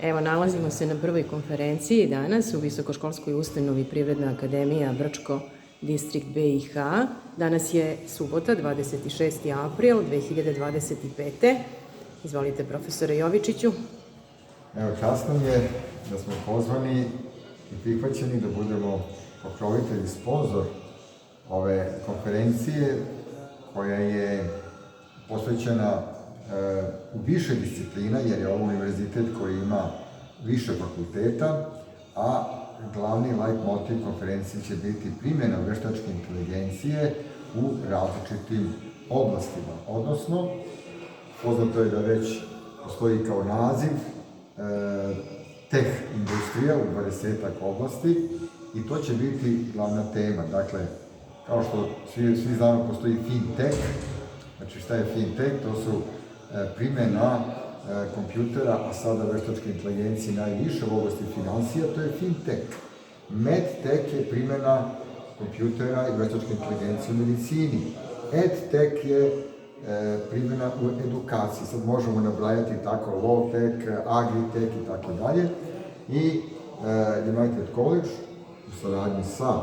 Evo, nalazimo se na prvoj konferenciji danas u Visokoškolskoj ustanovi Privredna akademija Brčko, distrikt BiH. Danas je subota, 26. april 2025. Izvolite, profesore Jovičiću. Evo, čast nam je da smo pozvani i prihvaćeni da budemo pokrovitelj i sponzor ove konferencije koja je posvećena u više disciplina, jer je ovo univerzitet koji ima više fakulteta, a glavni leitmotiv konferencije će biti primjena veštačke inteligencije u različitim oblastima. Odnosno, poznato je da već postoji kao naziv teh industrija u 20-ak oblasti i to će biti glavna tema. Dakle, kao što svi znamo, postoji fintech. Znači, šta je fintech? To su primjena kompjutera, a sada veštačke inteligencije najviše u oblasti financija, to je fintech. Medtech je primjena kompjutera i veštačke inteligencije u medicini. Edtech je primjena u edukaciji. Sad možemo nabrajati tako low-tech, agri-tech i tako dalje. I United College u saradnji sa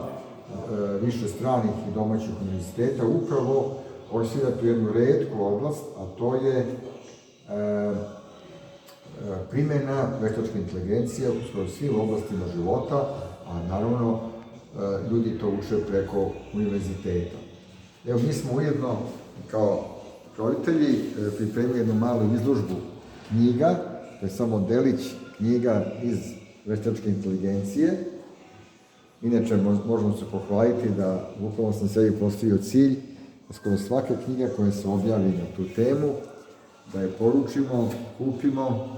više stranih i domaćih univerziteta upravo forsira tu jednu retku oblast, a to je primjena veštačke inteligencije u skoro svim oblastima života, a naravno ljudi to uče preko univerziteta. Evo, mi smo ujedno kao roditelji pripremili jednu malu izložbu knjiga, to je samo delić knjiga iz veštačke inteligencije. Inače, možemo se pohvaliti da bukvalno sam sebi postavio cilj da skoro svaka knjiga koja se objavi na tu temu, da je poručimo, kupimo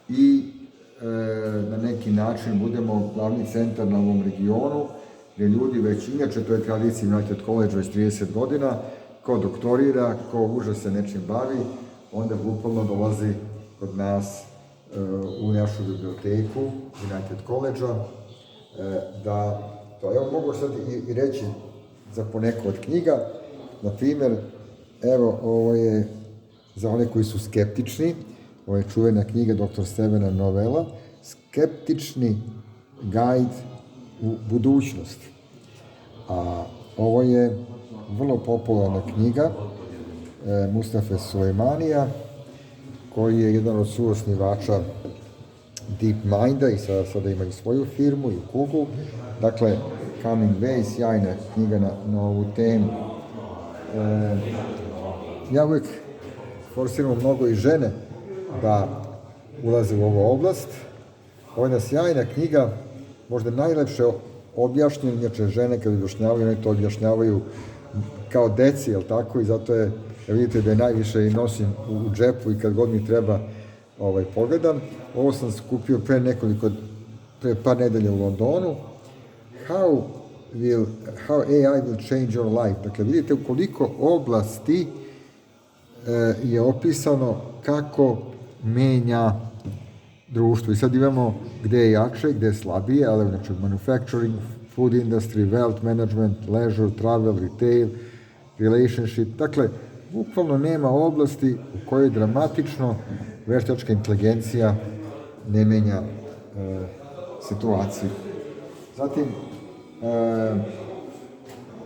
i na neki način budemo glavni centar na ovom regionu, gdje ljudi već inače, to je tradicija United College već 30 godina, ko doktorira, ko uže se nečim bavi, onda bukvalno dolazi kod nas u našu biblioteku United College-a, da to, evo mogu sad i reći za poneko od knjiga, na primjer, evo, ovo je za one koji su skeptični, ovo je čuvena knjiga dr. Stevena Novella, Skeptični gajd u budućnosti. A ovo je vrlo popularna knjiga Mustafe Sulejmanija, koji je jedan od suosnivača DeepMinda i sada ima i svoju firmu i u Google. Dakle, Coming Way, sjajna knjiga na ovu temu. Ja uvijek forsiram mnogo i žene da ulaze u ovu oblast. Ovo je jedna sjajna knjiga, možda najlepše objašnjena, inače žene kad objašnjavaju, one to objašnjavaju kao deci, jel tako? I zato je, vidite da je najviše i nosim u džepu i kad god mi treba pogledam. Ovo sam skupio pre par nedelja u Londonu. How AI will change your life. Dakle, vidite u koliko oblasti je opisano kako menja društvo. I sad imamo gde je jače, gde je slabije, ali znači manufacturing, food industry, wealth management, leisure, travel, retail, relationship. Dakle, bukvalno nema oblasti u kojoj dramatično veštačka inteligencija ne menja situaciju. Zatim,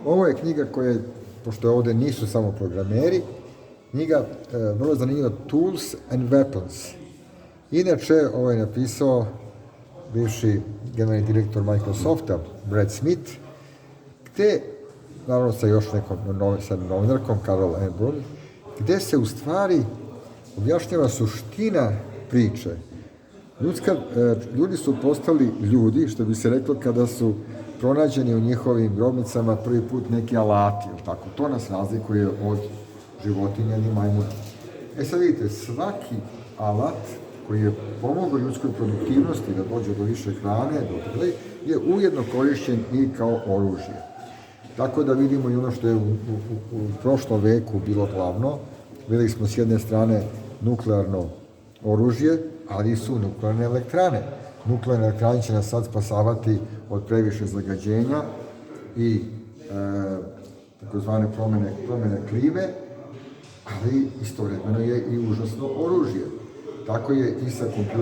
ovo je knjiga koja, pošto ovde nisu samo programeri, knjiga vrlo zanimljiva, Tools and Weapons. Inače, ovo je napisao bivši generalni direktor Microsofta, Brad Smith, gde, naravno sa još nekom novinarkom, Carol Ann Brun, gde se u stvari objašnjava suština priče. Ljudi su postali ljudi, što bi se reklo, kada su pronađeni u njihovim grobnicama prvi put neki alati, tako? To nas razlikuje od životinja ili majmuna. Sad vidite, svaki alat koji je pomogao ljudskoj produktivnosti da dođe do više hrane, je ujedno korišćen i kao oružje. Tako da vidimo i ono što je u prošlom veku bilo glavno. Videli smo s jedne strane nuklearno oružje, ali su nuklearne elektrane. Nuklearne elektrane će nas sad spasavati od previše zagađenja i takozvane promene klime, ali istovremeno je i užasno oružje. Tako je i sa kompjuterom.